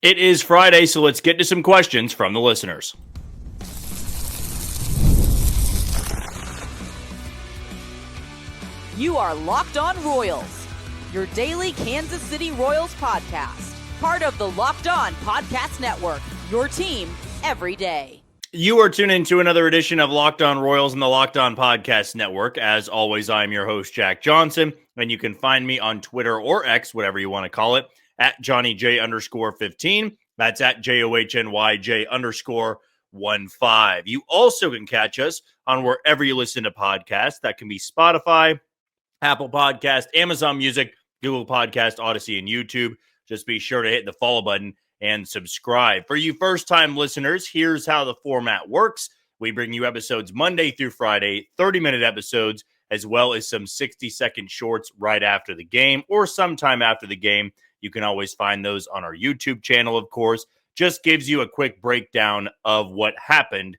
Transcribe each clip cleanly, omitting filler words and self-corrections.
It is Friday, so let's get to some questions from the listeners. You are Locked On Royals, your daily Kansas City Royals podcast. Part of the Locked On Podcast Network, your team every day. You are tuned into another edition of Locked On Royals and the Locked On Podcast Network. As always, I am your host, Jack Johnson, and you can find me on Twitter or X, whatever you want to call it, at JohnnyJ_15. That's at JOHNYJ_15. You also can catch us on wherever you listen to podcasts. That can be Spotify, Apple Podcast, Amazon Music, Google Podcast, Odyssey, and YouTube. Just be sure to hit the follow button and subscribe. For you first-time listeners, here's how the format works. We bring you episodes Monday through Friday, 30-minute episodes, as well as some 60-second shorts right after the game or sometime after the game. You can always find those on our YouTube channel, of course. Just gives you a quick breakdown of what happened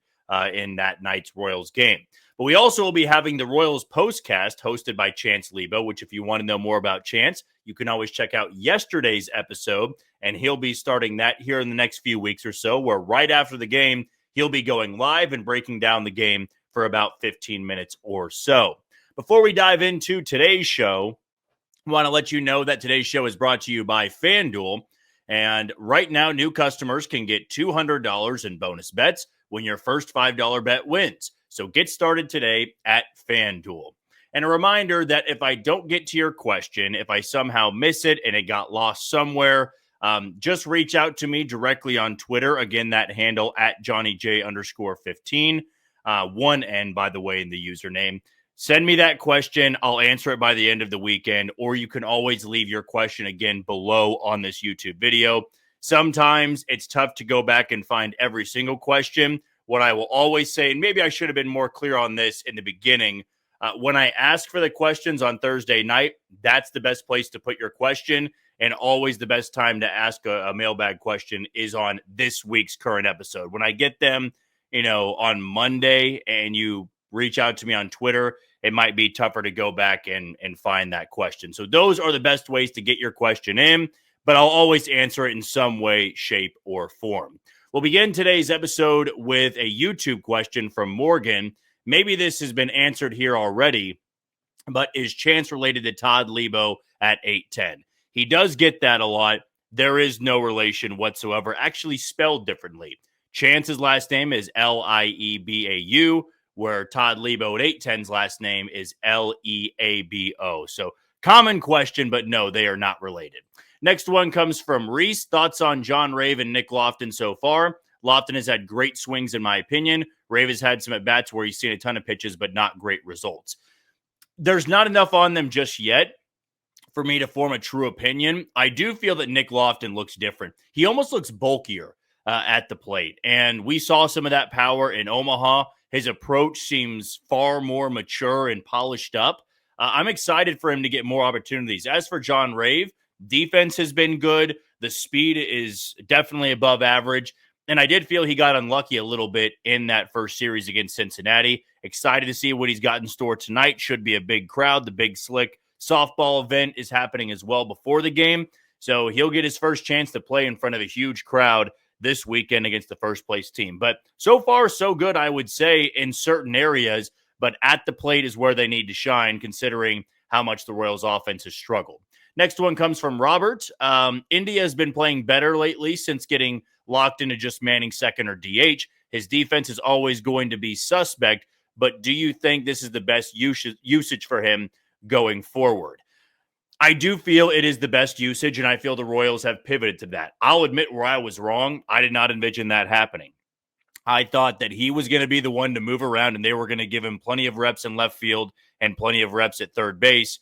in that night's Royals game. But we also will be having the Royals postcast hosted by Chance Lebo, which if you want to know more about Chance, you can always check out yesterday's episode, and he'll be starting that here in the next few weeks or so, where right after the game, he'll be going live and breaking down the game for about 15 minutes or so. Before we dive into today's show, I want to let you know that today's show is brought to you by FanDuel, and right now, new customers can get $200 in bonus bets when your first $5 bet wins. So get started today at FanDuel. And a reminder that if I don't get to your question, if I somehow miss it and it got lost somewhere, just reach out to me directly on Twitter. Again, that handle at JohnnyJ_15. One N, by the way, in the username. Send me that question. I'll answer it by the end of the weekend, or you can always leave your question again below on this YouTube video. Sometimes it's tough to go back and find every single question. What I will always say, and maybe I should have been more clear on this in the beginning, when I ask for the questions on Thursday night, that's the best place to put your question. And always the best time to ask a mailbag question is on this week's current episode. When I get them, on Monday and you reach out to me on Twitter, it might be tougher to go back and find that question. So those are the best ways to get your question in, but I'll always answer it in some way, shape, or form. We'll begin today's episode with a YouTube question from Morgan. Maybe this has been answered here already, but is Chance related to Todd Lebo at 8'10"? He does get that a lot. There is no relation whatsoever, actually spelled differently. Chance's last name is Liebau, where Todd Lebo at 8'10"'s last name is Leabo. So common question, but no, they are not related. Next one comes from Reese. Thoughts on John Rave and Nick Loftin so far? Loftin has had great swings, in my opinion. Rave has had some at-bats where he's seen a ton of pitches, but not great results. There's not enough on them just yet for me to form a true opinion. I do feel that Nick Loftin looks different. He almost looks bulkier at the plate, and we saw some of that power in Omaha. His approach seems far more mature and polished up. I'm excited for him to get more opportunities. As for John Rave, defense has been good. The speed is definitely above average. And I did feel he got unlucky a little bit in that first series against Cincinnati. Excited to see what he's got in store tonight. Should be a big crowd. The Big Slick softball event is happening as well before the game. So he'll get his first chance to play in front of a huge crowd this weekend against the first place team. But so far, so good, I would say, in certain areas. But at the plate is where they need to shine, considering how much the Royals offense has struggled. Next one comes from Robert. India has been playing better lately since getting locked into just manning second or DH. His defense is always going to be suspect, but do you think this is the best usage for him going forward? I do feel it is the best usage, and I feel the Royals have pivoted to that. I'll admit where I was wrong. I did not envision that happening. I thought that he was going to be the one to move around, and they were going to give him plenty of reps in left field and plenty of reps at third base.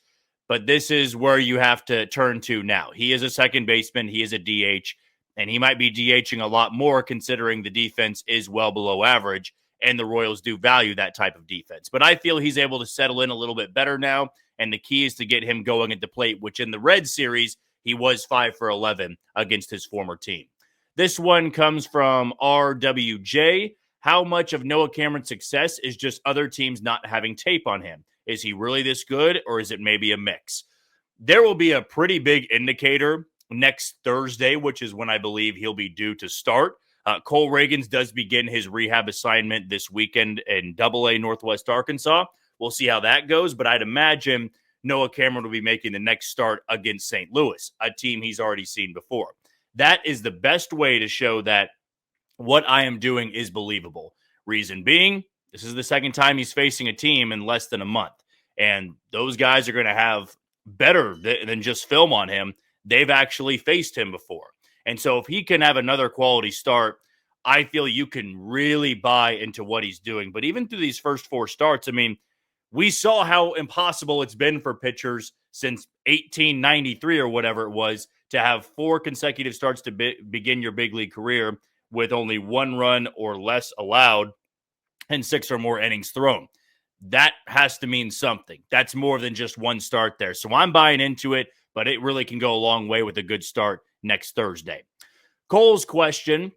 But this is where you have to turn to now. He is a second baseman. He is a DH, and he might be DHing a lot more considering the defense is well below average, and the Royals do value that type of defense. But I feel he's able to settle in a little bit better now, and the key is to get him going at the plate, which in the Red Series, he was 5 for 11 against his former team. This one comes from RWJ. How much of Noah Cameron's success is just other teams not having tape on him? Is he really this good, or is it maybe a mix? There will be a pretty big indicator next Thursday, which is when I believe he'll be due to start. Cole Reagans does begin his rehab assignment this weekend in AA Northwest Arkansas. We'll see how that goes, but I'd imagine Noah Cameron will be making the next start against St. Louis, a team he's already seen before. That is the best way to show that what I am doing is believable. Reason being, this is the second time he's facing a team in less than a month. And those guys are going to have better than just film on him. They've actually faced him before. And so if he can have another quality start, I feel you can really buy into what he's doing. But even through these first 4 starts, I mean, we saw how impossible it's been for pitchers since 1893 or whatever it was to have 4 consecutive starts to begin your big league career with only 1 run or less allowed and 6 or more innings thrown. That has to mean something. That's more than just 1 start there. So I'm buying into it, but it really can go a long way with a good start next Thursday. Cole's question,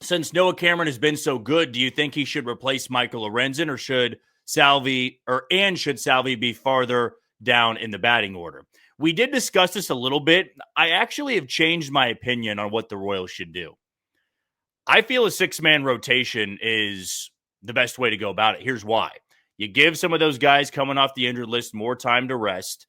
since Noah Cameron has been so good, do you think he should replace Michael Lorenzen, or should Salvi be farther down in the batting order? We did discuss this a little bit. I actually have changed my opinion on what the Royals should do. I feel a 6-man rotation is the best way to go about it. Here's why. You give some of those guys coming off the injured list more time to rest.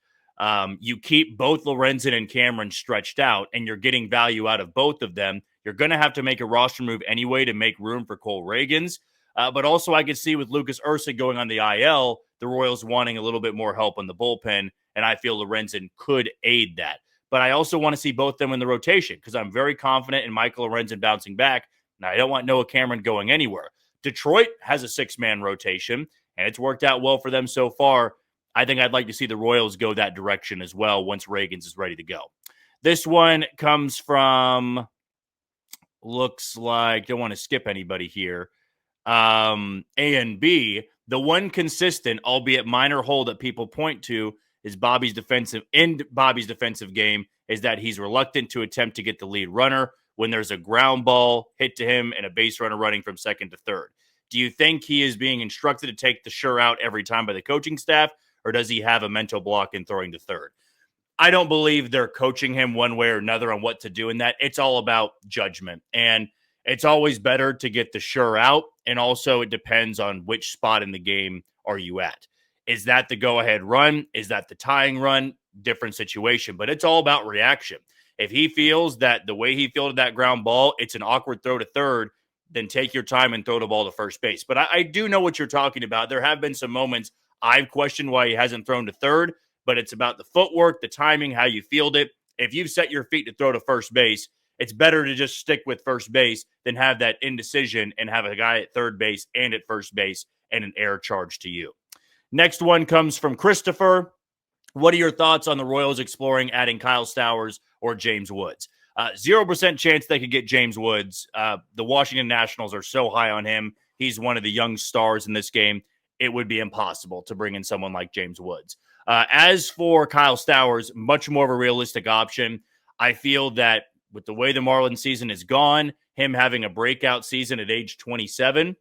You keep both Lorenzen and Cameron stretched out, and you're getting value out of both of them. You're going to have to make a roster move anyway to make room for Cole Reagans. But also I could see with Lucas Ursa going on the IL, the Royals wanting a little bit more help on the bullpen, and I feel Lorenzen could aid that. But I also want to see both of them in the rotation because I'm very confident in Michael Lorenzen bouncing back. Now, I don't want Noah Cameron going anywhere. Detroit has a 6-man rotation, and it's worked out well for them so far. I think I'd like to see the Royals go that direction as well once Reagans is ready to go. This one comes from, looks like, don't want to skip anybody here, A and B. The one consistent, albeit minor hole that people point to is Bobby's defensive game is that he's reluctant to attempt to get the lead runner when there's a ground ball hit to him and a base runner running from second to third. Do you think he is being instructed to take the sure out every time by the coaching staff, or does he have a mental block in throwing to third? I don't believe they're coaching him one way or another on what to do in that. It's all about judgment, and it's always better to get the sure out, and also it depends on which spot in the game are you at. Is that the go-ahead run? Is that the tying run? Different situation, but it's all about reaction. If he feels that the way he fielded that ground ball, it's an awkward throw to third, then take your time and throw the ball to first base. But I do know what you're talking about. There have been some moments I've questioned why he hasn't thrown to third, but it's about the footwork, the timing, how you field it. If you've set your feet to throw to first base, it's better to just stick with first base than have that indecision and have a guy at third base and at first base and an error charge to you. Next one comes from Christopher. What are your thoughts on the Royals exploring adding Kyle Stowers or James Woods? 0% chance they could get James Woods. The Washington Nationals are so high on him. He's one of the young stars in this game. It would be impossible to bring in someone like James Woods. As for Kyle Stowers, much more of a realistic option. I feel that with the way the Marlins season is gone, him having a breakout season at age 27,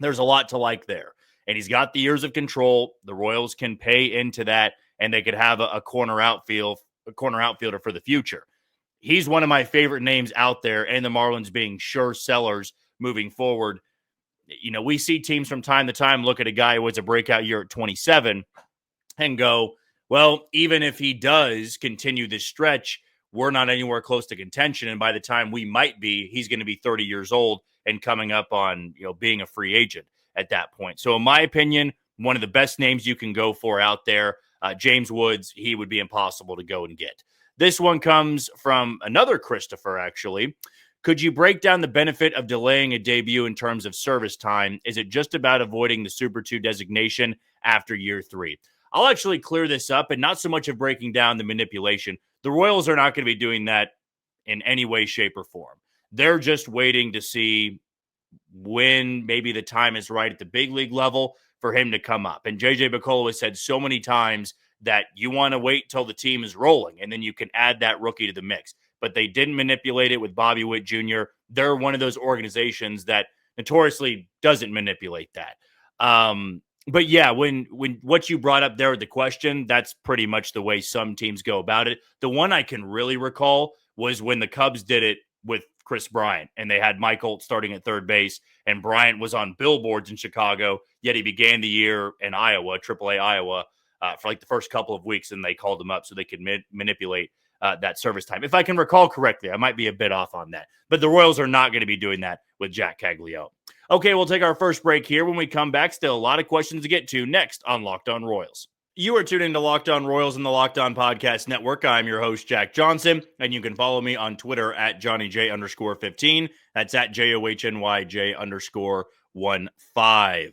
there's a lot to like there. And he's got the years of control. The Royals can pay into that, and they could have a corner outfielder for the future. He's one of my favorite names out there, and the Marlins being sure sellers moving forward. You know, we see teams from time to time look at a guy who has a breakout year at 27 and go, well, even if he does continue this stretch, we're not anywhere close to contention. And by the time we might be, he's going to be 30 years old and coming up on, being a free agent at that point. So in my opinion, one of the best names you can go for out there, James Woods, he would be impossible to go and get. This one comes from another Christopher, actually. Could you break down the benefit of delaying a debut in terms of service time? Is it just about avoiding the Super 2 designation after year 3? I'll actually clear this up, and not so much of breaking down the manipulation. The Royals are not going to be doing that in any way, shape, or form. They're just waiting to see when maybe the time is right at the big league level for him to come up. And JJ Picollo has said so many times that you want to wait till the team is rolling, and then you can add that rookie to the mix. But they didn't manipulate it with Bobby Witt Jr. They're one of those organizations that notoriously doesn't manipulate that. But yeah, when what you brought up there with the question, that's pretty much the way some teams go about it. The one I can really recall was when the Cubs did it with Chris Bryant, and they had Mike Holt starting at third base, and Bryant was on billboards in Chicago, yet he began the year in Iowa, AAA Iowa, for like the first couple of weeks, and they called him up so they could manipulate that service time. If I can recall correctly, I might be a bit off on that, but the Royals are not going to be doing that with Jack Caglio. Okay, we'll take our first break here. When we come back, still a lot of questions to get to next on Locked On Royals. You are tuned into Locked On Royals and the Locked On Podcast Network. I'm your host, Jack Johnson, and you can follow me on Twitter at JohnnyJ_15. That's at JOHNYJ_15.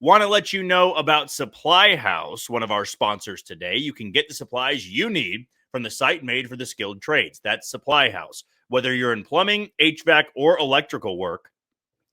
Want to let you know about Supply House, one of our sponsors today. You can get the supplies you need from the site made for the skilled trades. That's Supply House. Whether you're in plumbing, HVAC, or electrical work,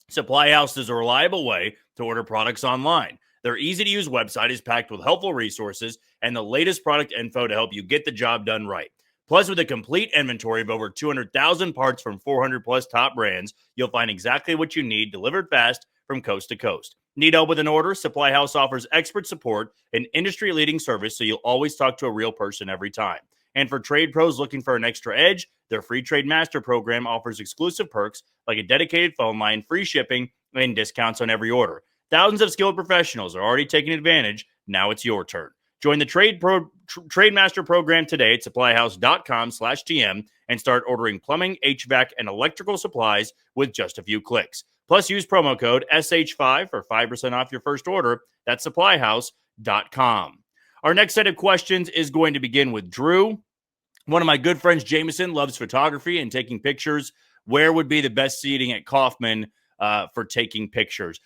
Supply House is a reliable way to order products online. Their easy-to-use website is packed with helpful resources and the latest product info to help you get the job done right. Plus, with a complete inventory of over 200,000 parts from 400-plus top brands, you'll find exactly what you need delivered fast from coast to coast. Need help with an order? Supply House offers expert support and industry-leading service, so you'll always talk to a real person every time. And for trade pros looking for an extra edge, their free Trade Master program offers exclusive perks like a dedicated phone line, free shipping, and discounts on every order. Thousands of skilled professionals are already taking advantage. Now it's your turn. Join the Trade Master program today at supplyhouse.com/TM and start ordering plumbing, HVAC, and electrical supplies with just a few clicks. Plus, use promo code SH5 for 5% off your first order. That's supplyhouse.com. Our next set of questions is going to begin with Drew. One of my good friends, Jameson, loves photography and taking pictures. Where would be the best seating at Kauffman for taking pictures?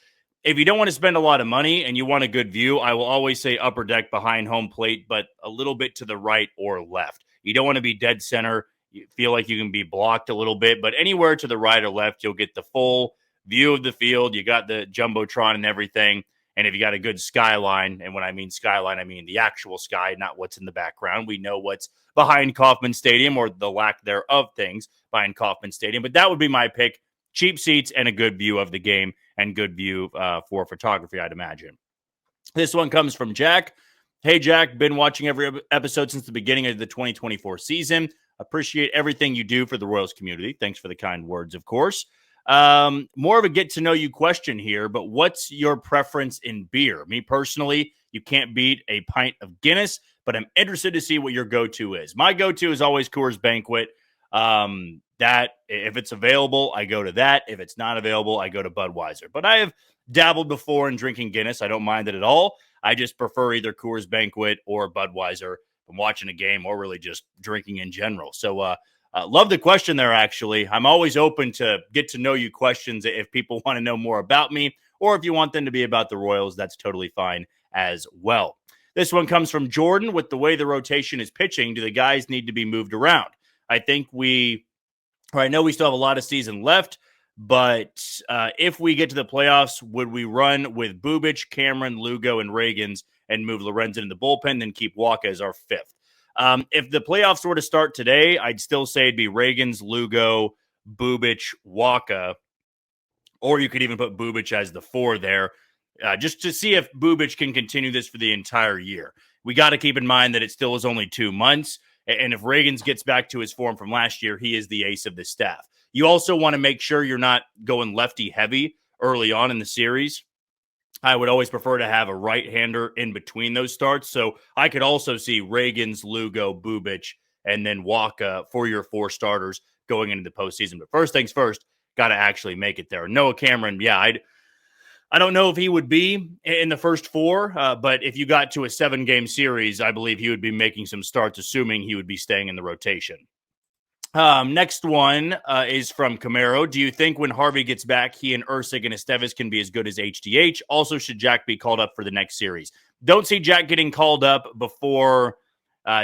If you don't want to spend a lot of money and you want a good view, I will always say upper deck behind home plate, but a little bit to the right or left. You don't want to be dead center. You feel like you can be blocked a little bit, but anywhere to the right or left, you'll get the full view of the field. You got the Jumbotron and everything. And if you got a good skyline, and when I mean skyline, I mean the actual sky, not what's in the background. We know what's behind Kauffman Stadium, or the lack thereof things behind Kauffman Stadium. But that would be my pick. Cheap seats and a good view of the game and good view for photography, I'd imagine. This one comes from Jack. Hey, Jack, been watching every episode since the beginning of the 2024 season. Appreciate everything you do for the Royals community. Thanks for the kind words, of course. More of a get-to-know-you question here, but what's your preference in beer? Me personally, you can't beat a pint of Guinness, but I'm interested to see what your go-to is. My go-to is always Coors Banquet. That, if it's available, I go to that. If it's not available, I go to Budweiser. But I have dabbled before in drinking Guinness. I don't mind it at all. I just prefer either Coors Banquet or Budweiser from watching a game or really just drinking in general. So, love the question there, actually. I'm always open to get to know you questions if people want to know more about me, or if you want them to be about the Royals, that's totally fine as well. This one comes from Jordan. With the way the rotation is pitching, do the guys need to be moved around? I think I know we still have a lot of season left, but if we get to the playoffs, would we run with Bubic, Cameron, Lugo, and Reagans and move Lorenzen in the bullpen, then keep Walker as our fifth? If the playoffs were to start today, I'd still say it'd be Reagans, Lugo, Bubic, Waka, or you could even put Bubic as the 4 there, just to see if Bubic can continue this for the entire year. We got to keep in mind that it still is only 2 months, and if Reagans gets back to his form from last year, he is the ace of the staff. You also want to make sure you're not going lefty heavy early on in the series. I would always prefer to have a right-hander in between those starts. So I could also see Reagans, Lugo, Bubic, and then Waka for your 4 starters going into the postseason. But first things first, got to actually make it there. Noah Cameron, yeah, I don't know if he would be in the first 4, but if you got to a 7-game series, I believe he would be making some starts, assuming he would be staying in the rotation. Next one is from Camaro. Do you think when Harvey gets back, he and Ursig and Estevez can be as good as HDH? Also, should Jack be called up for the next series? Don't see Jack getting called up before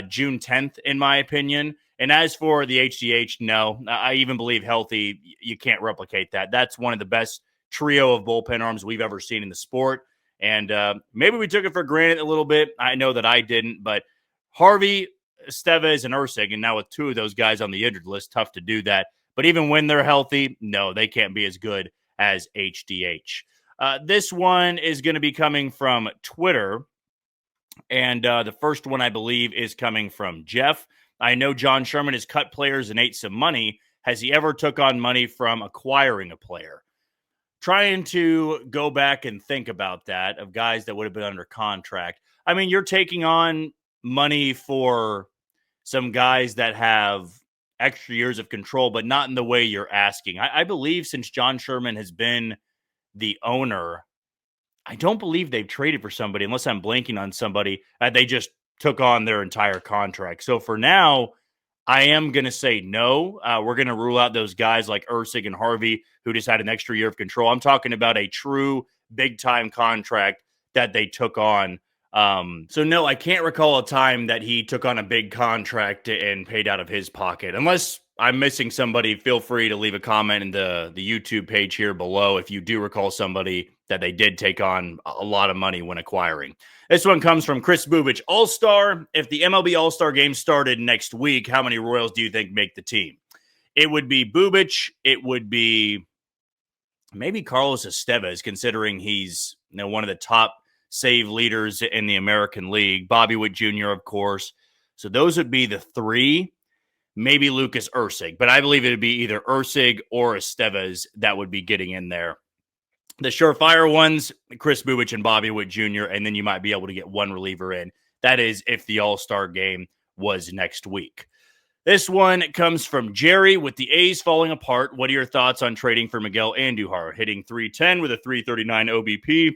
June 10th, in my opinion. And as for the HDH, no. I even believe healthy, you can't replicate that. That's one of the best trio of bullpen arms we've ever seen in the sport. And maybe we took it for granted a little bit. I know that I didn't, but Harvey, Estevez, and Ursig, and now with 2 of those guys on the injured list, tough to do that. But even when they're healthy, no, they can't be as good as HDH. This one is going to be coming from Twitter, and the first one, I believe, is coming from Jeff. I know John Sherman has cut players and ate some money. Has he ever took on money from acquiring a player? Trying to go back and think about that of guys that would have been under contract. I mean, you're taking on money for some guys that have extra years of control, but not in the way you're asking. I believe since John Sherman has been the owner, I don't believe they've traded for somebody unless I'm blanking on somebody. They just took on their entire contract. So for now, I am going to say no. We're going to rule out those guys like Ursig and Harvey who just had an extra year of control. I'm talking about a true big-time contract that they took on. So no, I can't recall a time that he took on a big contract and paid out of his pocket. Unless I'm missing somebody, feel free to leave a comment in the YouTube page here below if you do recall somebody that they did take on a lot of money when acquiring. This one comes from Chris Bubich. All-Star, if the MLB All-Star game started next week, how many Royals do you think make the team? It would be Bubich. It would be maybe Carlos Estevez, considering he's one of the top save leaders in the American League. Bobby Witt Jr., of course. So those would be the three. Maybe Lucas Ursig. But I believe it would be either Ursig or Estevez that would be getting in there. The surefire ones, Chris Bubich and Bobby Witt Jr., and then you might be able to get one reliever in. That is if the All-Star game was next week. This one comes from Jerry. With the A's falling apart, what are your thoughts on trading for Miguel Andujar? Hitting .310 with a .339 OBP,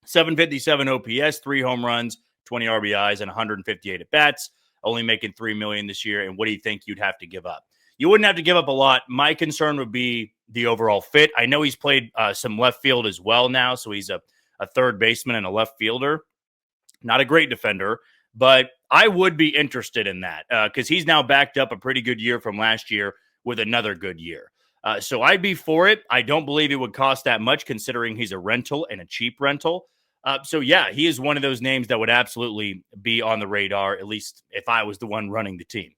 .757 OPS, 3 home runs, 20 RBIs, and 158 at-bats, only making $3 million this year. And what do you think you'd have to give up? You wouldn't have to give up a lot. My concern would be the overall fit. I know he's played some left field as well now, so he's a third baseman and a left fielder. Not a great defender, but I would be interested in that because he's now backed up a pretty good year from last year with another good year. So I'd be for it. I don't believe it would cost that much considering he's a rental and a cheap rental. So yeah, he is one of those names that would absolutely be on the radar, at least if I was the one running the team.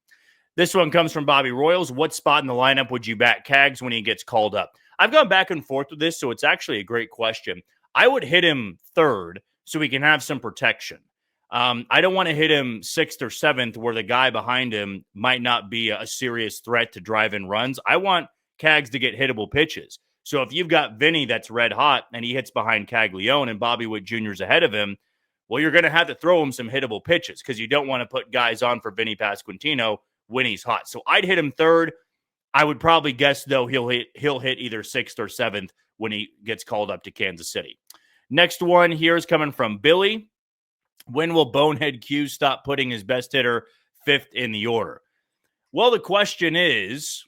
This one comes from Bobby Royals. What spot in the lineup would you bat Cags when he gets called up? I've gone back and forth with this, so it's actually a great question. I would hit him third so he can have some protection. I don't want to hit him sixth or seventh where the guy behind him might not be a serious threat to drive in runs. I want Cags to get hittable pitches. So if you've got Vinny that's red hot and he hits behind Caglione and Bobby Witt Jr. is ahead of him, well, you're going to have to throw him some hittable pitches because you don't want to put guys on for Vinny Pasquantino when he's hot. So I'd hit him third. I would probably guess, though, he'll hit either sixth or seventh when he gets called up to Kansas City. Next one here is coming from Billy. When will Bonehead Q stop putting his best hitter fifth in the order? Well, the question is,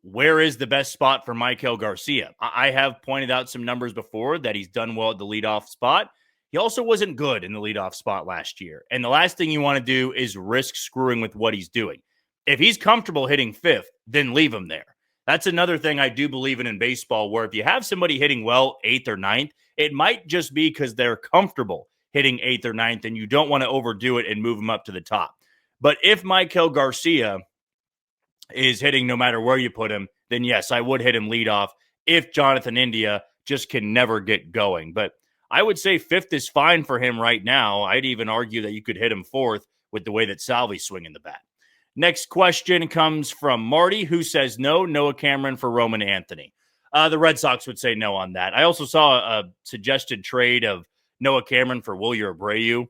where is the best spot for Maikel Garcia? I have pointed out some numbers before that he's done well at the leadoff spot. He also wasn't good in the leadoff spot last year. And the last thing you want to do is risk screwing with what he's doing. If he's comfortable hitting fifth, then leave him there. That's another thing I do believe in baseball, where if you have somebody hitting well eighth or ninth, it might just be because they're comfortable hitting eighth or ninth, and you don't want to overdo it and move them up to the top. But if Maikel Garcia is hitting no matter where you put him, then yes, I would hit him leadoff if Jonathan India just can never get going. But I would say fifth is fine for him right now. I'd even argue that you could hit him fourth with the way that Salvi's swinging the bat. Next question comes from Marty, who says no, Noah Cameron for Roman Anthony. The Red Sox would say no on that. I also saw a suggested trade of Noah Cameron for Wilyer Abreu.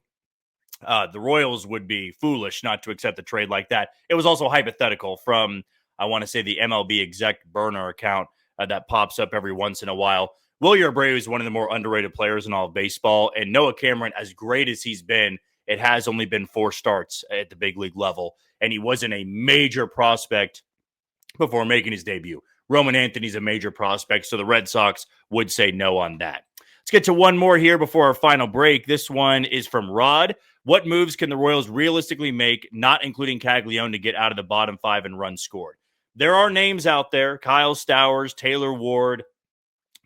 The Royals would be foolish not to accept a trade like that. It was also hypothetical from, I want to say, the MLB exec burner account that pops up every once in a while. Wilyer Abreu is one of the more underrated players in all of baseball, and Noah Cameron, as great as he's been, it has only been 4 starts at the big league level, and he wasn't a major prospect before making his debut. Roman Anthony's a major prospect, so the Red Sox would say no on that. Let's get to one more here before our final break. This one is from Rod. What moves can the Royals realistically make, not including Caglione, to get out of the bottom 5 and runs scored? There are names out there: Kyle Stowers, Taylor Ward,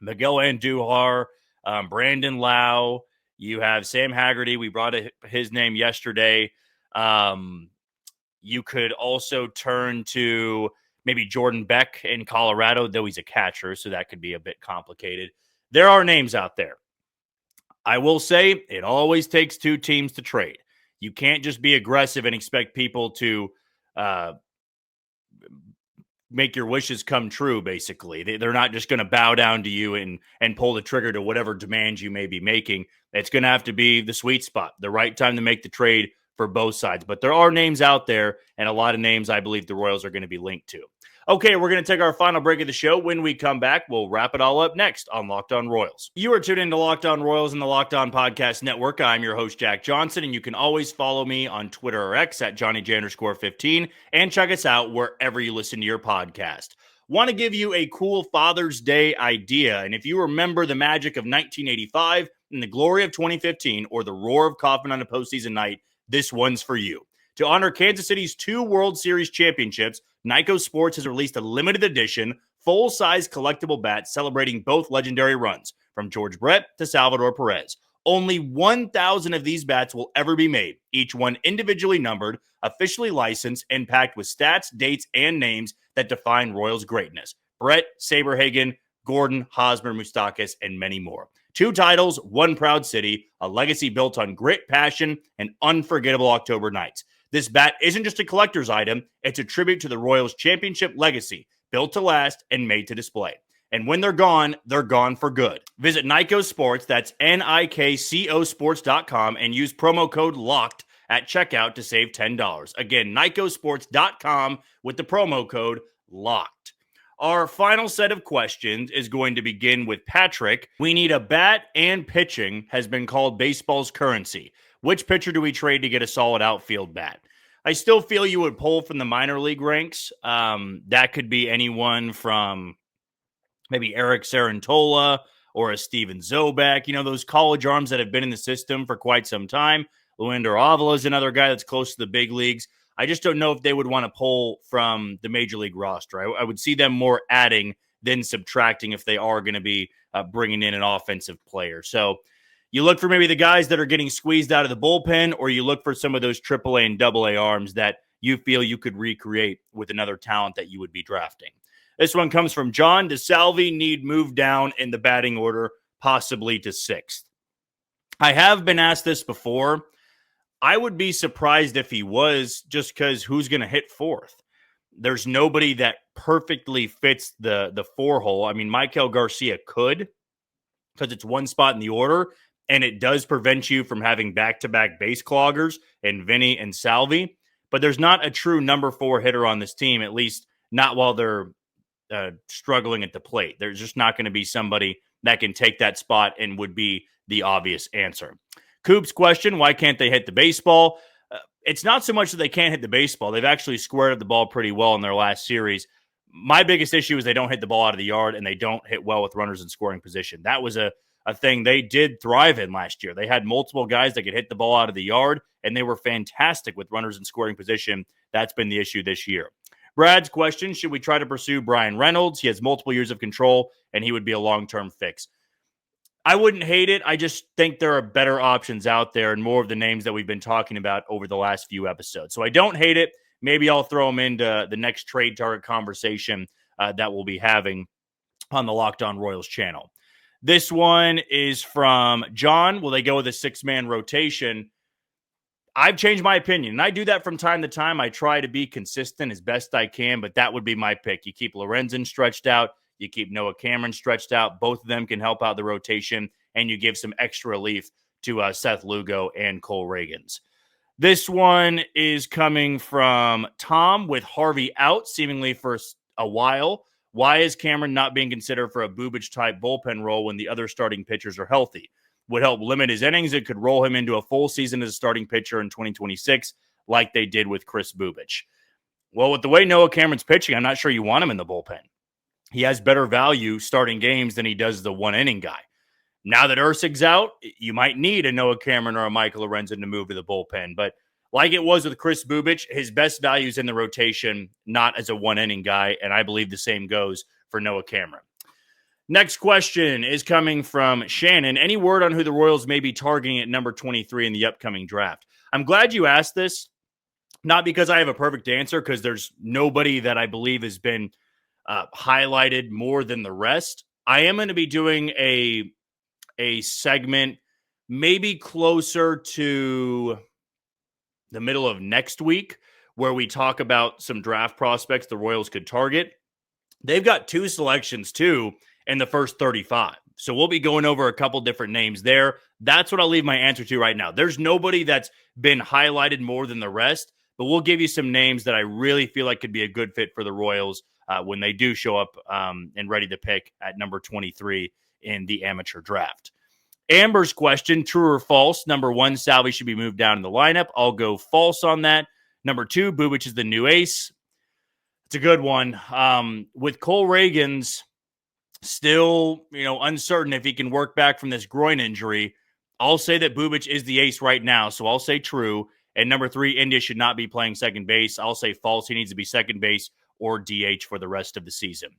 Miguel Andujar, Brandon Lau. You have Sam Haggerty. We brought his name yesterday. You could also turn to maybe Jordan Beck in Colorado, though he's a catcher, so that could be a bit complicated. There are names out there. I will say it always takes 2 teams to trade. You can't just be aggressive and expect people to make your wishes come true, basically. They're not just going to bow down to you and pull the trigger to whatever demands you may be making. It's going to have to be the sweet spot, the right time to make the trade for both sides. But there are names out there, and a lot of names I believe the Royals are going to be linked to. Okay, we're going to take our final break of the show. When we come back, we'll wrap it all up next on Locked On Royals. You are tuned into Locked On Royals and the Locked On Podcast Network. I'm your host, Jack Johnson, and you can always follow me on Twitter or X at JohnnyJ_15 and check us out wherever you listen to your podcast. Want to give you a cool Father's Day idea, and if you remember the magic of 1985 and the glory of 2015 or the roar of Kauffman on a postseason night, this one's for you. To honor Kansas City's 2 World Series championships, Nyko Sports has released a limited edition, full-size collectible bat celebrating both legendary runs, from George Brett to Salvador Perez. Only 1,000 of these bats will ever be made, each one individually numbered, officially licensed, and packed with stats, dates, and names that define Royals greatness. Brett, Saberhagen, Gordon, Hosmer, Moustakas, and many more. 2 titles, 1 proud city, a legacy built on grit, passion, and unforgettable October nights. This bat isn't just a collector's item, it's a tribute to the Royals' championship legacy, built to last and made to display. And when they're gone for good. Visit Nyko Sports, that's NIKCO Sports.com, and use promo code LOCKED at checkout to save $10. Again, NIKOsports.com with the promo code LOCKED. Our final set of questions is going to begin with Patrick. We need a bat and pitching has been called baseball's currency. Which pitcher do we trade to get a solid outfield bat? I still feel you would pull from the minor league ranks. That could be anyone from maybe Eric Sarantola or a Steven Zobek. You know, those college arms that have been in the system for quite some time. Luander Avila is another guy that's close to the big leagues. I just don't know if they would want to pull from the major league roster. I would see them more adding than subtracting if they are going to be bringing in an offensive player. So you look for maybe the guys that are getting squeezed out of the bullpen, or you look for some of those AAA and AA arms that you feel you could recreate with another talent that you would be drafting. This one comes from John. Does Salvi need moved down in the batting order, possibly to 6th? I have been asked this before. I would be surprised if he was, just because who's going to hit 4th? There's nobody that perfectly fits the 4 hole. I mean, Michael Garcia could, because it's one spot in the order, and it does prevent you from having back-to-back base cloggers and Vinny and Salvi. But there's not a true number 4 hitter on this team, at least not while they're struggling at the plate. There's just not going to be somebody that can take that spot and would be the obvious answer. Coop's question, why can't they hit the baseball? It's not so much that they can't hit the baseball. They've actually squared the ball pretty well in their last series. My biggest issue is they don't hit the ball out of the yard, and they don't hit well with runners in scoring position. That was a thing they did thrive in last year. They had multiple guys that could hit the ball out of the yard, and they were fantastic with runners in scoring position. That's been the issue this year. Brad's question, should we try to pursue Brian Reynolds? He has multiple years of control, and he would be a long-term fix. I wouldn't hate it. I just think there are better options out there and more of the names that we've been talking about over the last few episodes. So I don't hate it. Maybe I'll throw them into the next trade target conversation that we'll be having on the Locked On Royals channel. This one is from John. Will they go with a 6-man rotation? I've changed my opinion, and I do that from time to time. I try to be consistent as best I can, but that would be my pick. You keep Lorenzen stretched out. You keep Noah Cameron stretched out. Both of them can help out the rotation, and you give some extra relief to Seth Lugo and Cole Reagans. This one is coming from Tom with Harvey out, seemingly for a while. Why is Cameron not being considered for a Bubic-type bullpen role when the other starting pitchers are healthy? Would help limit his innings. It could roll him into a full season as a starting pitcher in 2026, like they did with Chris Bubic. Well, with the way Noah Cameron's pitching, I'm not sure you want him in the bullpen. He has better value starting games than he does the one-inning guy. Now that Ersig's out, you might need a Noah Cameron or a Michael Lorenzen to move to the bullpen. But like it was with Chris Bubic, his best value is in the rotation, not as a one-inning guy, and I believe the same goes for Noah Cameron. Next question is coming from Shannon. Any word on who the Royals may be targeting at number 23 in the upcoming draft? I'm glad you asked this, not because I have a perfect answer, because there's nobody that I believe has been highlighted more than the rest. I am going to be doing a segment maybe closer to the middle of next week, where we talk about some draft prospects the Royals could target. They've got 2 selections, too, in the first 35. So we'll be going over a couple different names there. That's what I'll leave my answer to right now. There's nobody that's been highlighted more than the rest, but we'll give you some names that I really feel like could be a good fit for the Royals when they do show up and ready to pick at number 23 in the amateur draft. Amber's question, true or false? Number 1, Salvi should be moved down in the lineup. I'll go false on that. Number 2, Bubic is the new ace. It's a good one. With Cole Reagans still, uncertain if he can work back from this groin injury, I'll say that Bubic is the ace right now, so I'll say true. And number 3, India should not be playing second base. I'll say false. He needs to be second base or DH for the rest of the season.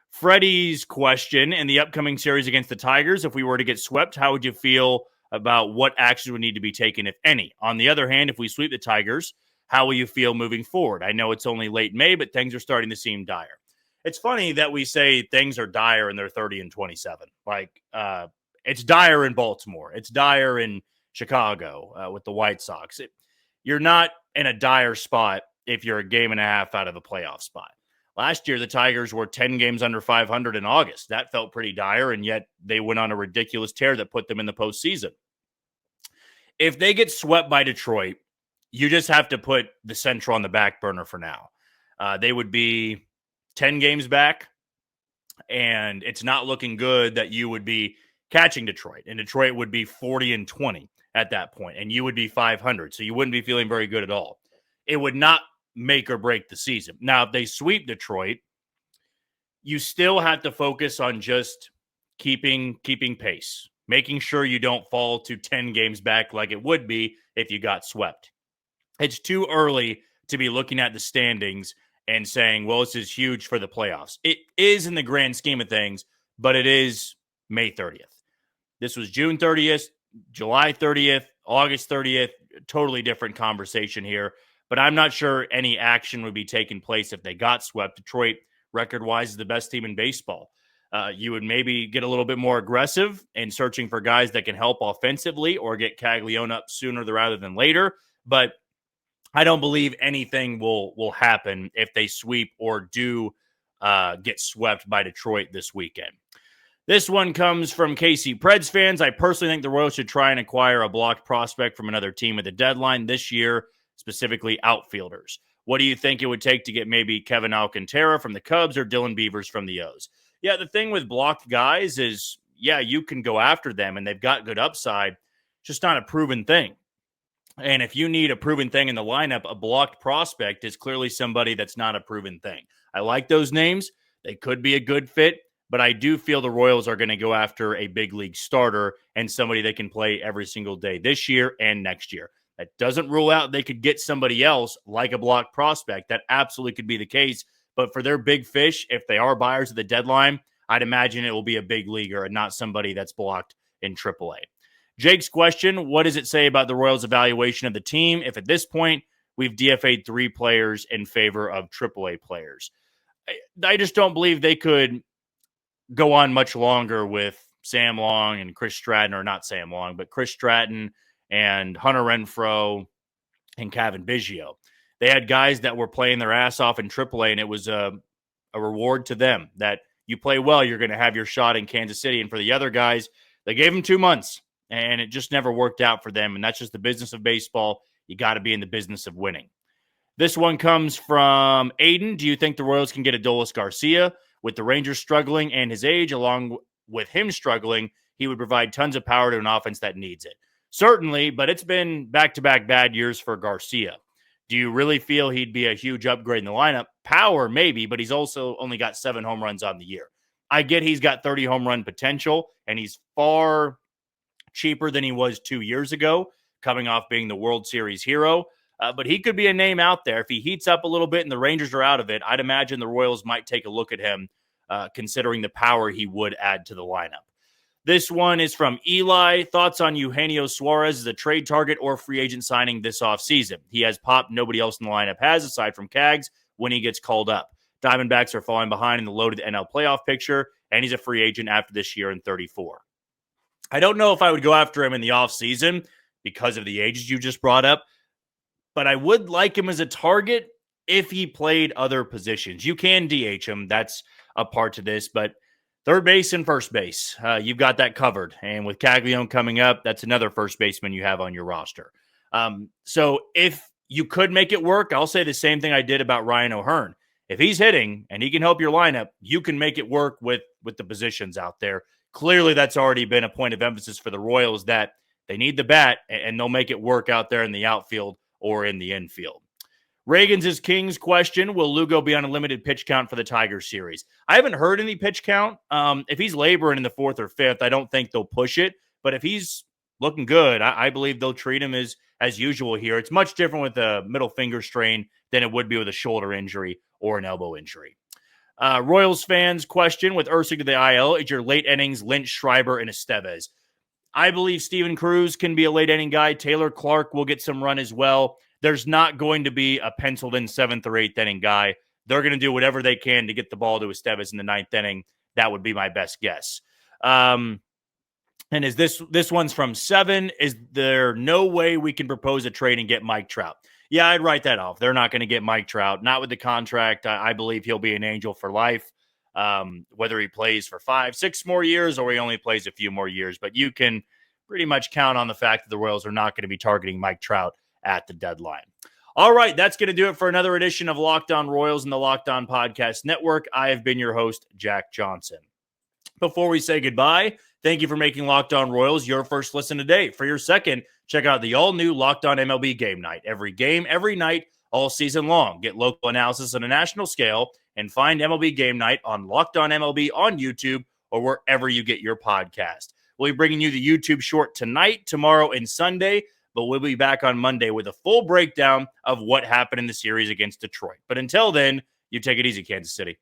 Freddie's question, in the upcoming series against the Tigers, if we were to get swept, how would you feel about what actions would need to be taken, if any? On the other hand, if we sweep the Tigers, how will you feel moving forward? I know it's only late May, but things are starting to seem dire. It's funny that we say things are dire and they're 30-27. It's dire in Baltimore. It's dire in Chicago with the White Sox. You're not in a dire spot if you're a game and a half out of a playoff spot. Last year, the Tigers were 10 games under 500 in August. That felt pretty dire, and yet they went on a ridiculous tear that put them in the postseason. If they get swept by Detroit, you just have to put the Central on the back burner for now. They would be 10 games back, and it's not looking good that you would be catching Detroit, and Detroit would be 40-20 at that point, and you would be 500, so you wouldn't be feeling very good at all. It would not make or break the season. Now, if they sweep Detroit, you still have to focus on just keeping pace, making sure you don't fall to 10 games back like it would be if you got swept. It's too early to be looking at the standings and saying, well, this is huge for the playoffs. It is in the grand scheme of things, but it is May 30th. This was June 30th, July 30th, August 30th, totally different conversation here. But I'm not sure any action would be taking place if they got swept. Detroit, record-wise, is the best team in baseball. You would maybe get a little bit more aggressive in searching for guys that can help offensively or get Caglione up sooner rather than later. But I don't believe anything will happen if they sweep or do get swept by Detroit this weekend. This one comes from KC Preds fans. I personally think the Royals should try and acquire a blocked prospect from another team at the deadline this year, specifically outfielders. What do you think it would take to get maybe Kevin Alcantara from the Cubs or Dylan Beavers from the O's? Yeah, the thing with blocked guys is, you can go after them and they've got good upside. It's just not a proven thing. And if you need a proven thing in the lineup, a blocked prospect is clearly somebody that's not a proven thing. I like those names. They could be a good fit, but I do feel the Royals are going to go after a big league starter and somebody they can play every single day this year and next year. That doesn't rule out they could get somebody else like a blocked prospect. That absolutely could be the case. But for their big fish, if they are buyers at the deadline, I'd imagine it will be a big leaguer and not somebody that's blocked in AAA. Jake's question, what does it say about the Royals' evaluation of the team if at this point we've DFA'd 3 players in favor of AAA players? I just don't believe they could go on much longer with Sam Long and Chris Stratton, or not Sam Long, but Chris Stratton and Hunter Renfroe and Kevin Biggio. They had guys that were playing their ass off in AAA, and it was a reward to them that you play well, you're going to have your shot in Kansas City. And for the other guys, they gave them 2 months, and it just never worked out for them. And that's just the business of baseball. You got to be in the business of winning. This one comes from Aiden. Do you think the Royals can get Adolis Garcia? With the Rangers struggling and his age, along with him struggling, he would provide tons of power to an offense that needs it. Certainly, but it's been back-to-back bad years for Garcia. Do you really feel he'd be a huge upgrade in the lineup? Power, maybe, but he's also only got 7 home runs on the year. I get he's got 30 home run potential, and he's far cheaper than he was 2 years ago, coming off being the World Series hero. But he could be a name out there. If he heats up a little bit and the Rangers are out of it, I'd imagine the Royals might take a look at him, considering the power he would add to the lineup. This one is from Eli. Thoughts on Eugenio Suarez as a trade target or free agent signing this offseason? He has pop nobody else in the lineup has, aside from Cags, when he gets called up. Diamondbacks are falling behind in the loaded NL playoff picture, and he's a free agent after this year in 34. I don't know if I would go after him in the offseason because of the ages you just brought up, but I would like him as a target if he played other positions. You can DH him. That's a part to this, but third base and first base, you've got that covered. And with Caglione coming up, that's another first baseman you have on your roster. So if you could make it work, I'll say the same thing I did about Ryan O'Hearn. If he's hitting and he can help your lineup, you can make it work with the positions out there. Clearly, that's already been a point of emphasis for the Royals that they need the bat, and they'll make it work out there in the outfield or in the infield. Reagan's is King's question, will Lugo be on a limited pitch count for the Tigers series? I haven't heard any pitch count. If he's laboring in the fourth or fifth, I don't think they'll push it. But if he's looking good, I believe they'll treat him as usual here. It's much different with a middle finger strain than it would be with a shoulder injury or an elbow injury. Royals fans question, with Ursig to the IL, is your late innings Lynch, Schreiber, and Estevez? I believe Steven Cruz can be a late inning guy. Taylor Clark will get some run as well. There's not going to be a penciled-in seventh or eighth inning guy. They're going to do whatever they can to get the ball to Estevez in the ninth inning. That would be my best guess. And is this one's from 7? Is there no way we can propose a trade and get Mike Trout? Yeah, I'd write that off. They're not going to get Mike Trout. Not with the contract. I believe he'll be an Angel for life, whether he plays for 5, 6 more years or he only plays a few more years. But you can pretty much count on the fact that the Royals are not going to be targeting Mike Trout at the deadline. All right, that's going to do it for another edition of Locked On Royals and the Locked On Podcast Network. I have been your host, Jack Johnson. Before we say goodbye, thank you for making Locked On Royals your first listen today. For your second, check out the all-new Locked On MLB Game Night. Every game, every night, all season long. Get local analysis on a national scale and find MLB Game Night on Locked On MLB on YouTube or wherever you get your podcast. We'll be bringing you the YouTube short tonight, tomorrow, and Sunday, but we'll be back on Monday with a full breakdown of what happened in the series against Detroit. But until then, you take it easy, Kansas City.